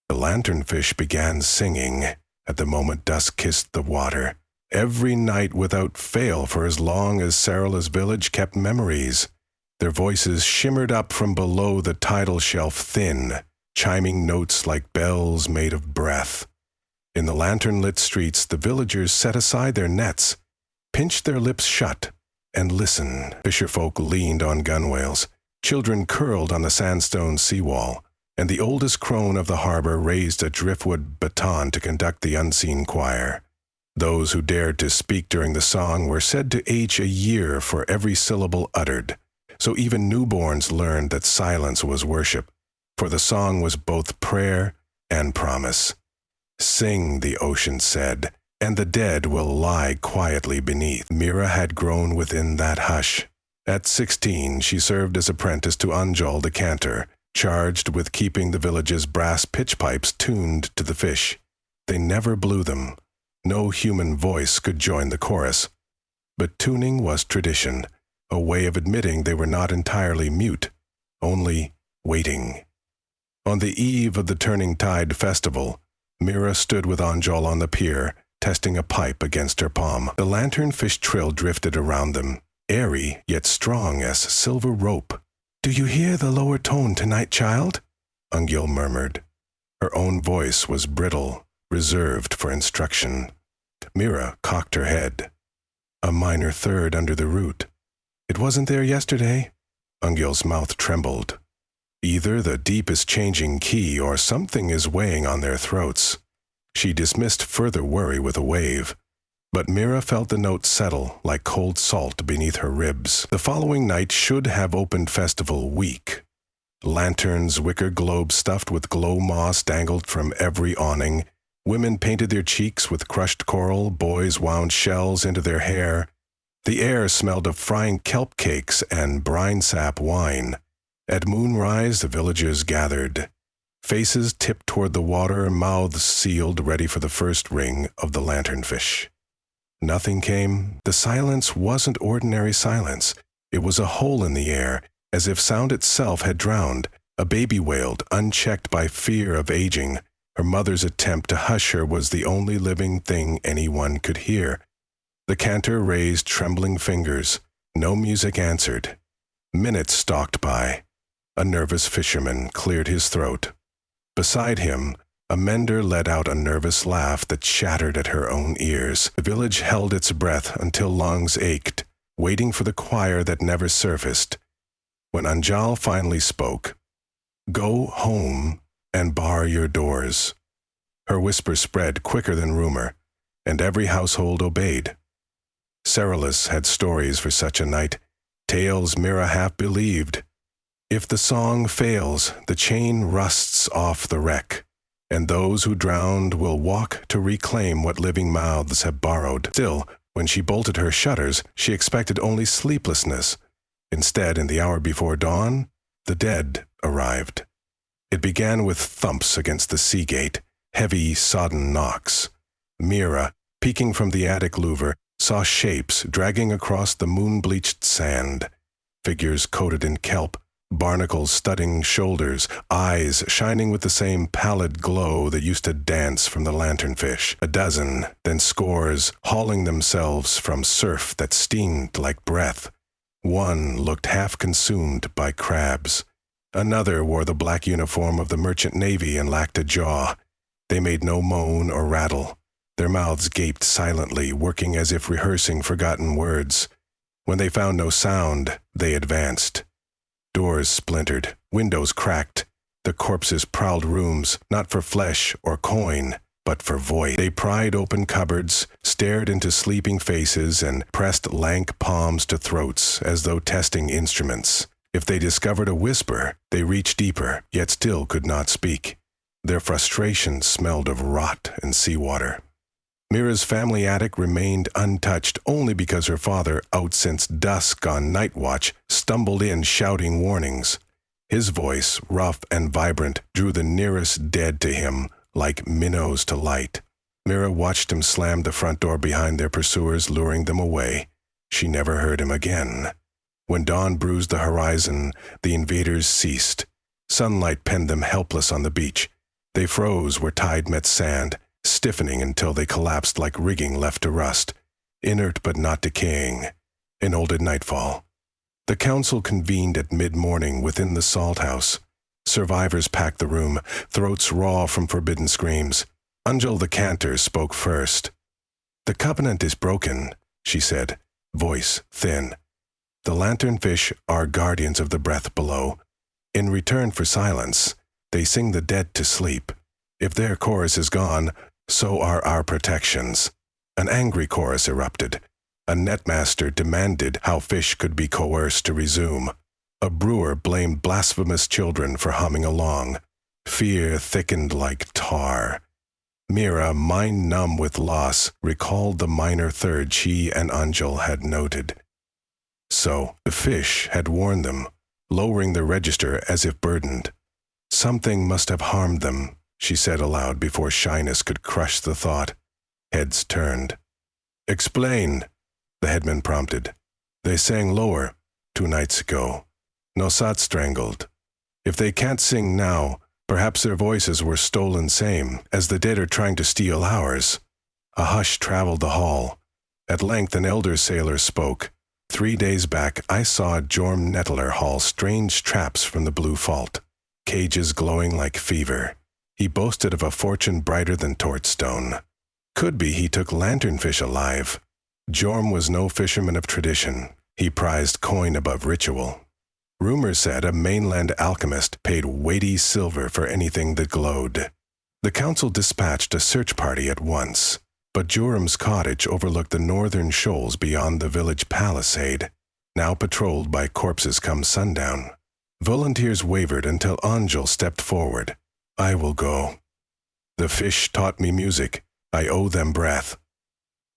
The lanternfish began singing at the moment dusk kissed the water, every night without fail for as long as Sarala's village kept memories. Their voices shimmered up from below the tidal shelf thin, chiming notes like bells made of breath. In the lantern-lit streets, the villagers set aside their nets, pinched their lips shut, and listened. Fisherfolk leaned on gunwales, children curled on the sandstone seawall, and the oldest crone of the harbor raised a driftwood baton to conduct the unseen choir. Those who dared to speak during the song were said to age a year for every syllable uttered, so even newborns learned that silence was worship, for the song was both prayer and promise. "Sing," the ocean said, "and the dead will lie quietly beneath." Mira had grown within that hush. At 16, she served as apprentice to Anjal the cantor, charged with keeping the village's brass pitch pipes tuned to the fish. They never blew them. No human voice could join the chorus. But tuning was tradition, a way of admitting they were not entirely mute, only waiting. On the eve of the Turning Tide festival, Mira stood with Anjal on the pier, testing a pipe against her palm. The lanternfish trill drifted around them, airy yet strong as silver rope. "Do you hear the lower tone tonight, child?" Anjal murmured. Her own voice was brittle, reserved for instruction. Mira cocked her head. "A minor third under the root. It wasn't there yesterday." Anjal's mouth trembled. Either the deep is changing key or something is weighing on their throats. She dismissed further worry with a wave. But Mira felt the note settle like cold salt beneath her ribs. The following night should have opened festival week. Lanterns, wicker globes stuffed with glow moss dangled from every awning. Women painted their cheeks with crushed coral, boys wound shells into their hair. The air smelled of frying kelp cakes and brine sap wine. At moonrise, the villagers gathered. Faces tipped toward the water, mouths sealed, ready for the first ring of the lanternfish. Nothing came. The silence wasn't ordinary silence. It was a hole in the air, as if sound itself had drowned. A baby wailed, unchecked by fear of aging. Her mother's attempt to hush her was the only living thing anyone could hear. The cantor raised trembling fingers. No music answered. Minutes stalked by. A nervous fisherman cleared his throat. Beside him, a mender let out a nervous laugh that shattered at her own ears. The village held its breath until lungs ached, waiting for the choir that never surfaced. When Anjal finally spoke, "Go home and bar your doors." Her whisper spread quicker than rumor, and every household obeyed. Sarala's had stories for such a night, tales Mira half believed. If the song fails, the chain rusts off the wreck, and those who drowned will walk to reclaim what living mouths have borrowed. Still, when she bolted her shutters, she expected only sleeplessness. Instead, in the hour before dawn, the dead arrived. It began with thumps against the sea gate, heavy, sodden knocks. Mira, peeking from the attic louver, saw shapes dragging across the moon-bleached sand, figures coated in kelp, barnacles studding shoulders, eyes shining with the same pallid glow that used to dance from the lanternfish. A dozen, then scores, hauling themselves from surf that steamed like breath. One looked half-consumed by crabs. Another wore the black uniform of the merchant navy and lacked a jaw. They made no moan or rattle. Their mouths gaped silently, working as if rehearsing forgotten words. When they found no sound, they advanced. Doors splintered, windows cracked. The corpses prowled rooms, not for flesh or coin, but for voice. They pried open cupboards, stared into sleeping faces, and pressed lank palms to throats as though testing instruments. If they discovered a whisper, they reached deeper, yet still could not speak. Their frustration smelled of rot and seawater. Mira's family attic remained untouched only because her father, out since dusk on night watch, stumbled in shouting warnings. His voice, rough and vibrant, drew the nearest dead to him, like minnows to light. Mira watched him slam the front door behind their pursuers, luring them away. She never heard him again. When dawn bruised the horizon, the invaders ceased. Sunlight penned them helpless on the beach. They froze where tide met sand, stiffening until they collapsed like rigging left to rust, inert but not decaying. It olded nightfall. The council convened at mid-morning within the salt house. Survivors packed the room, throats raw from forbidden screams. Angel the cantor spoke first. "The covenant is broken," she said, voice thin. "The lanternfish are guardians of the breath below. In return for silence, they sing the dead to sleep. If their chorus is gone, so are our protections." An angry chorus erupted. A netmaster demanded how fish could be coerced to resume. A brewer blamed blasphemous children for humming along. Fear thickened like tar. Mira, mind-numb with loss, recalled the minor third she and Angel had noted. So, the fish had warned them, lowering the register as if burdened. "Something must have harmed them," she said aloud before shyness could crush the thought. Heads turned. "Explain," the headman prompted. "They sang lower 2 nights ago. Nosat strangled. If they can't sing now, perhaps their voices were stolen same as the dead are trying to steal ours." A hush traveled the hall. At length an elder sailor spoke. "3 days back I saw Jorm Nettler haul strange traps from the blue fault, cages glowing like fever. He boasted of a fortune brighter than torchstone. Could be he took lanternfish alive. Jorm was no fisherman of tradition. He prized coin above ritual. Rumor said a mainland alchemist paid weighty silver for anything that glowed." The council dispatched a search party at once, but Jorm's cottage overlooked the northern shoals beyond the village palisade, now patrolled by corpses come sundown. Volunteers wavered until Angel stepped forward. "I will go. The fish taught me music. I owe them breath."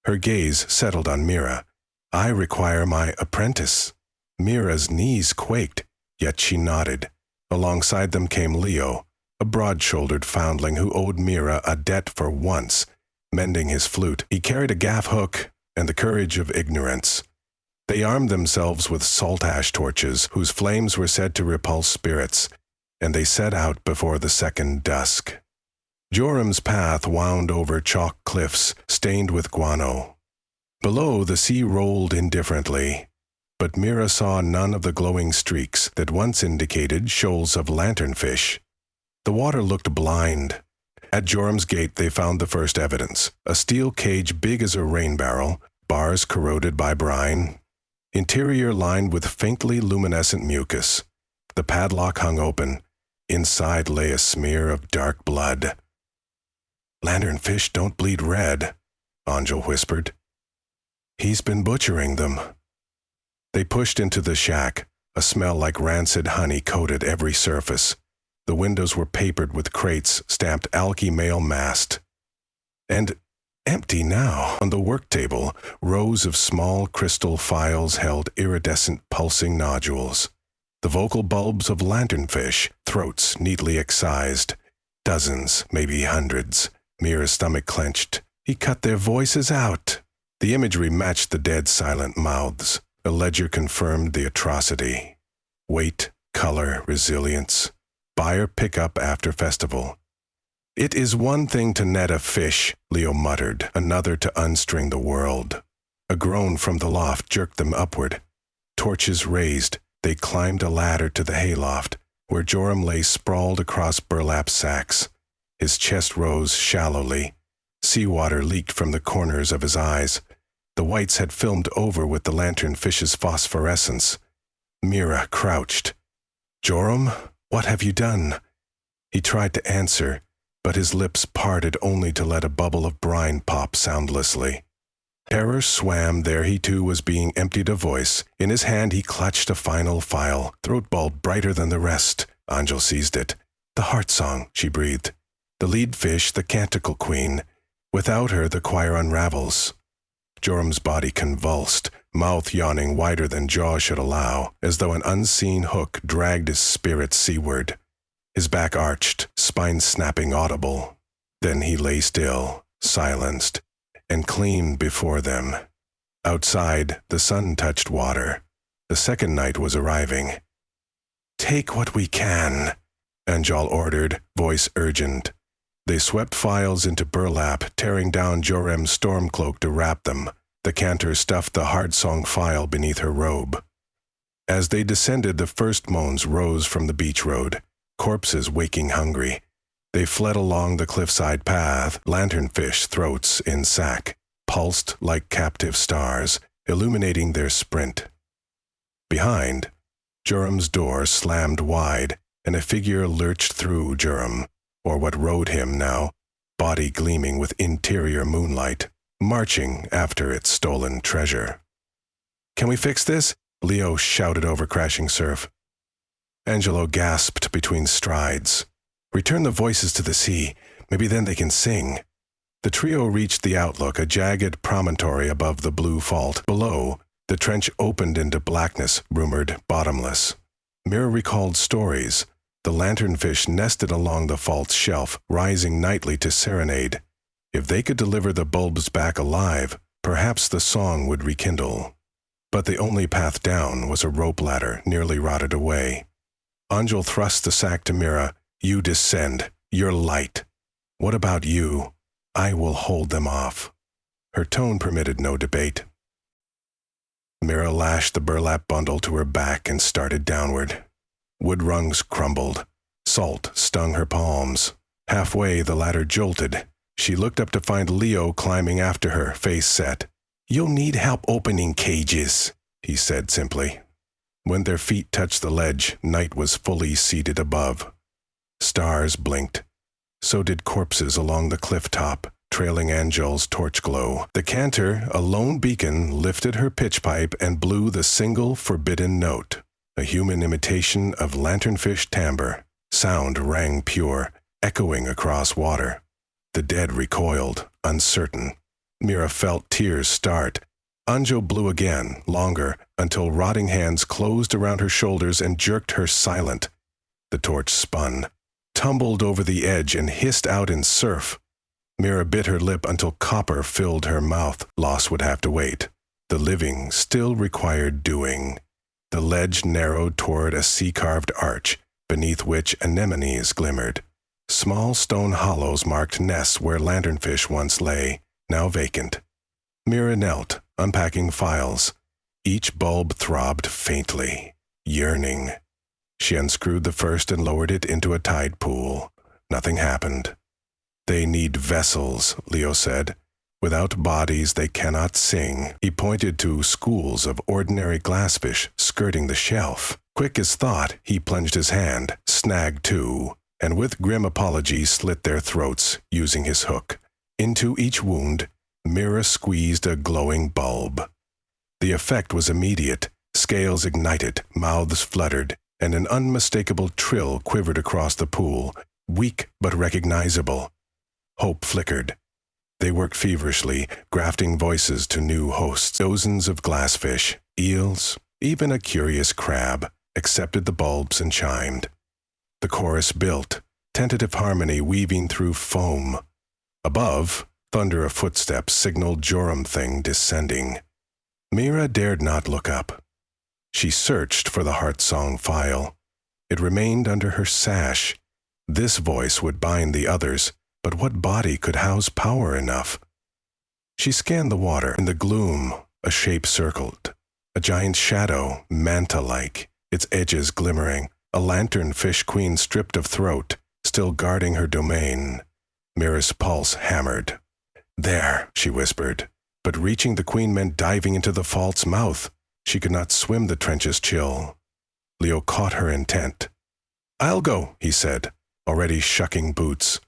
Her gaze settled on Mira. "I require my apprentice." Mira's knees quaked, yet she nodded. Alongside them came Leo, a broad-shouldered foundling who owed Mira a debt for once, mending his flute. He carried a gaff hook and the courage of ignorance. They armed themselves with salt ash torches, whose flames were said to repulse spirits, and they set out before the second dusk. Jorum's path wound over chalk cliffs stained with guano. Below, the sea rolled indifferently, but Mira saw none of the glowing streaks that once indicated shoals of lanternfish. The water looked blind. At Jorum's gate they found the first evidence, a steel cage big as a rain barrel, bars corroded by brine, interior lined with faintly luminescent mucus. The padlock hung open. Inside lay a smear of dark blood. "Lanternfish don't bleed red," Angel whispered. "He's been butchering them." They pushed into the shack. A smell like rancid honey coated every surface. The windows were papered with crates stamped Alki Male Mast. And empty now. On the work table, rows of small crystal phials held iridescent pulsing nodules. The vocal bulbs of lanternfish, throats neatly excised. Dozens, maybe hundreds. Mira's stomach clenched. He cut their voices out. The imagery matched the dead silent mouths. A ledger confirmed the atrocity. Weight, color, resilience. Buyer pickup after festival. "It is one thing to net a fish," Leo muttered, "another to unstring the world." A groan from the loft jerked them upward. Torches raised, they climbed a ladder to the hayloft, where Joram lay sprawled across burlap sacks. His chest rose shallowly. Seawater leaked from the corners of his eyes. The whites had filmed over with the lanternfish's phosphorescence. Mira crouched. "Joram, what have you done?" He tried to answer, but his lips parted only to let a bubble of brine pop soundlessly. Terror swam there he too was being emptied of voice. In his hand he clutched a final phial, throat bulb brighter than the rest. Angel seized it. "The heart song," she breathed. "The lead fish, the canticle queen. Without her the choir unravels." Joram's body convulsed, mouth yawning wider than jaw should allow, as though an unseen hook dragged his spirit seaward. His back arched, spine snapping audible. Then he lay still, silenced, and clean before them. Outside, the sun touched water. The second night was arriving. "Take what we can," Anjal ordered, voice urgent. They swept files into burlap, tearing down Jorem's storm cloak to wrap them. The cantor stuffed the heart-song file beneath her robe. As they descended, the first moans rose from the beach road, corpses waking hungry. They fled along the cliffside path, lanternfish throats in sack, pulsed like captive stars, illuminating their sprint. Behind, Jorem's door slammed wide, and a figure lurched through Jorem, or what rode him now, body gleaming with interior moonlight, marching after its stolen treasure. "Can we fix this?" Leo shouted over crashing surf. Angelo gasped between strides. "Return the voices to the sea. Maybe then they can sing." The trio reached the outlook, a jagged promontory above the blue fault. Below, the trench opened into blackness, rumored bottomless. Mira recalled stories. The lanternfish nested along the fault's shelf, rising nightly to serenade. If they could deliver the bulbs back alive, perhaps the song would rekindle. But the only path down was a rope ladder, nearly rotted away. Angel thrust the sack to Mira. "You descend. You're light. What about you? I will hold them off." Her tone permitted no debate. Mira lashed the burlap bundle to her back and started downward. Wood rungs crumbled. Salt stung her palms. Halfway, the ladder jolted. She looked up to find Leo climbing after her, face set. "You'll need help opening cages," he said simply. When their feet touched the ledge, night was fully seated above. Stars blinked. So did corpses along the cliff top, trailing Angel's torch glow. The cantor, a lone beacon, lifted her pitch pipe and blew the single forbidden note, a human imitation of lanternfish timbre. Sound rang pure, echoing across water. The dead recoiled, uncertain. Mira felt tears start. Anjo blew again, longer, until rotting hands closed around her shoulders and jerked her silent. The torch spun, tumbled over the edge and hissed out in surf. Mira bit her lip until copper filled her mouth. Loss would have to wait. The living still required doing. The ledge narrowed toward a sea-carved arch, beneath which anemones glimmered. Small stone hollows marked nests where lanternfish once lay, now vacant. Mira knelt, unpacking files. Each bulb throbbed faintly, yearning. She unscrewed the first and lowered it into a tide pool. Nothing happened. "They need vessels," Leo said. "Without bodies they cannot sing." He pointed to schools of ordinary glassfish skirting the shelf. Quick as thought, he plunged his hand, snagged two, and with grim apology slit their throats, using his hook. Into each wound, Mira squeezed a glowing bulb. The effect was immediate. Scales ignited, mouths fluttered, and an unmistakable trill quivered across the pool, weak but recognizable. Hope flickered. They worked feverishly, grafting voices to new hosts. Dozens of glassfish, eels, even a curious crab, accepted the bulbs and chimed. The chorus built, tentative harmony weaving through foam. Above, thunder of footsteps signaled Joram thing descending. Mira dared not look up. She searched for the heart song file. It remained under her sash. This voice would bind the others, but what body could house power enough? She scanned the water. In the gloom, a shape circled. A giant shadow, manta-like, its edges glimmering. A lanternfish queen stripped of throat, still guarding her domain. Mira's pulse hammered. "There," she whispered. But reaching the queen meant diving into the fault's mouth. She could not swim the trench's chill. Leo caught her intent. "I'll go," he said, already shucking boots.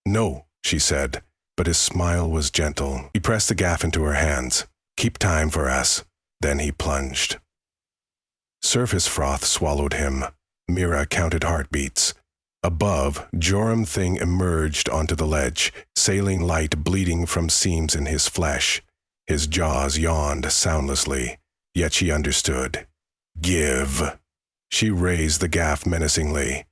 "No," she said, but his smile was gentle. He pressed the gaff into her hands. "Keep time for us." Then he plunged. Surface froth swallowed him. Mira counted heartbeats. Above, Joram Thing emerged onto the ledge, sailing light bleeding from seams in his flesh. His jaws yawned soundlessly, yet she understood. "Give." She raised the gaff menacingly.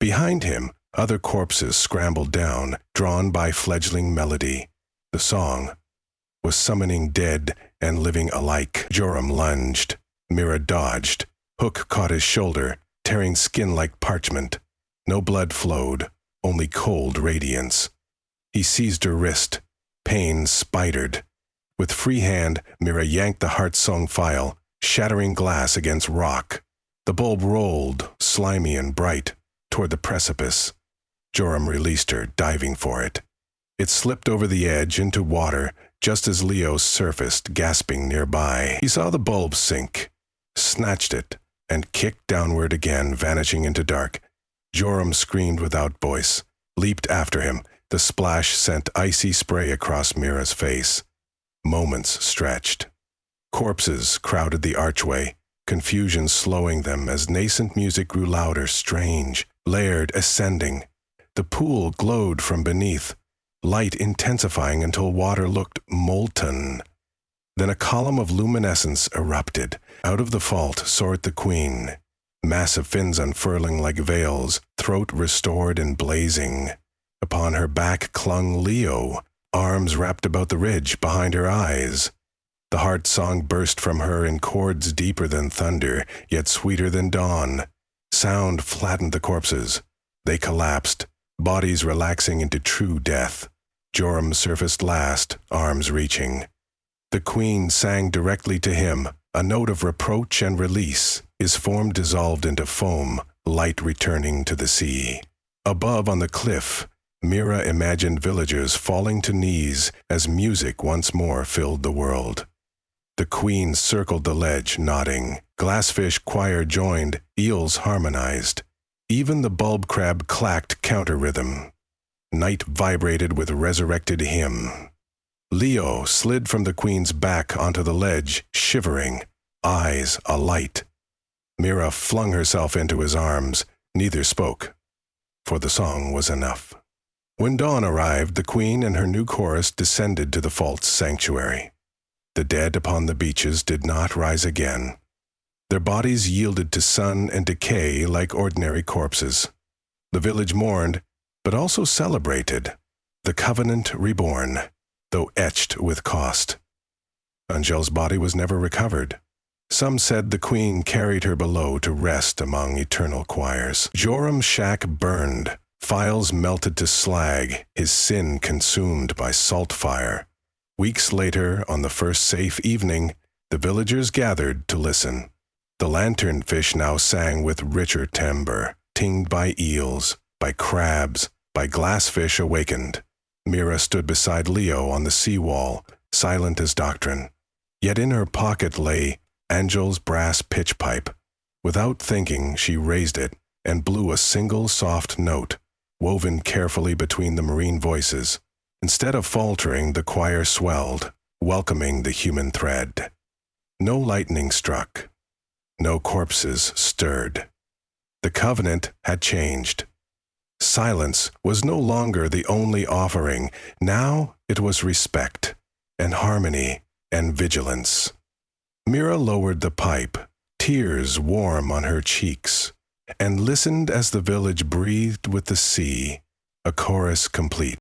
Behind him, other corpses scrambled down, drawn by fledgling melody. The song was summoning dead and living alike. Joram lunged. Mira dodged. Hook caught his shoulder, tearing skin like parchment. No blood flowed, only cold radiance. He seized her wrist. Pain spidered. With free hand, Mira yanked the heart-song phial, shattering glass against rock. The bulb rolled, slimy and bright, toward the precipice. Joram released her, diving for it. It slipped over the edge into water, just as Leo surfaced, gasping nearby. He saw the bulb sink, snatched it, and kicked downward again, vanishing into dark. Joram screamed without voice, leaped after him. The splash sent icy spray across Mira's face. Moments stretched. Corpses crowded the archway, confusion slowing them as nascent music grew louder, strange, layered, ascending. The pool glowed from beneath, light intensifying until water looked molten. Then a column of luminescence erupted. Out of the vault soared the queen, massive fins unfurling like veils, throat restored and blazing. Upon her back clung Leo, arms wrapped about the ridge behind her eyes. The heart song burst from her in chords deeper than thunder, yet sweeter than dawn. Sound flattened the corpses. They collapsed, bodies relaxing into true death. Joram surfaced last, arms reaching. The queen sang directly to him, a note of reproach and release. His form dissolved into foam, light returning to the sea. Above on the cliff, Mira imagined villagers falling to knees as music once more filled the world. The queen circled the ledge, nodding. Glassfish choir joined, eels harmonized. Even the bulb crab clacked counter-rhythm. Night vibrated with resurrected hymn. Leo slid from the queen's back onto the ledge, shivering, eyes alight. Mira flung herself into his arms. Neither spoke, for the song was enough. When dawn arrived, the queen and her new chorus descended to the vault's sanctuary. The dead upon the beaches did not rise again. Their bodies yielded to sun and decay like ordinary corpses. The village mourned, but also celebrated. The covenant reborn, though etched with cost. Angel's body was never recovered. Some said the queen carried her below to rest among eternal choirs. Joram's shack burned. Phials melted to slag, his sin consumed by salt fire. Weeks later, on the first safe evening, the villagers gathered to listen. The lanternfish now sang with richer timbre, tinged by eels, by crabs, by glassfish awakened. Mira stood beside Leo on the seawall, silent as doctrine. Yet in her pocket lay Angel's brass pitch pipe. Without thinking, she raised it and blew a single soft note, woven carefully between the marine voices. Instead of faltering, the choir swelled, welcoming the human thread. No lightning struck. No corpses stirred. The covenant had changed. Silence was no longer the only offering. Now it was respect, and harmony, and vigilance. Mira lowered the pipe, tears warm on her cheeks, and listened as the village breathed with the sea, a chorus complete.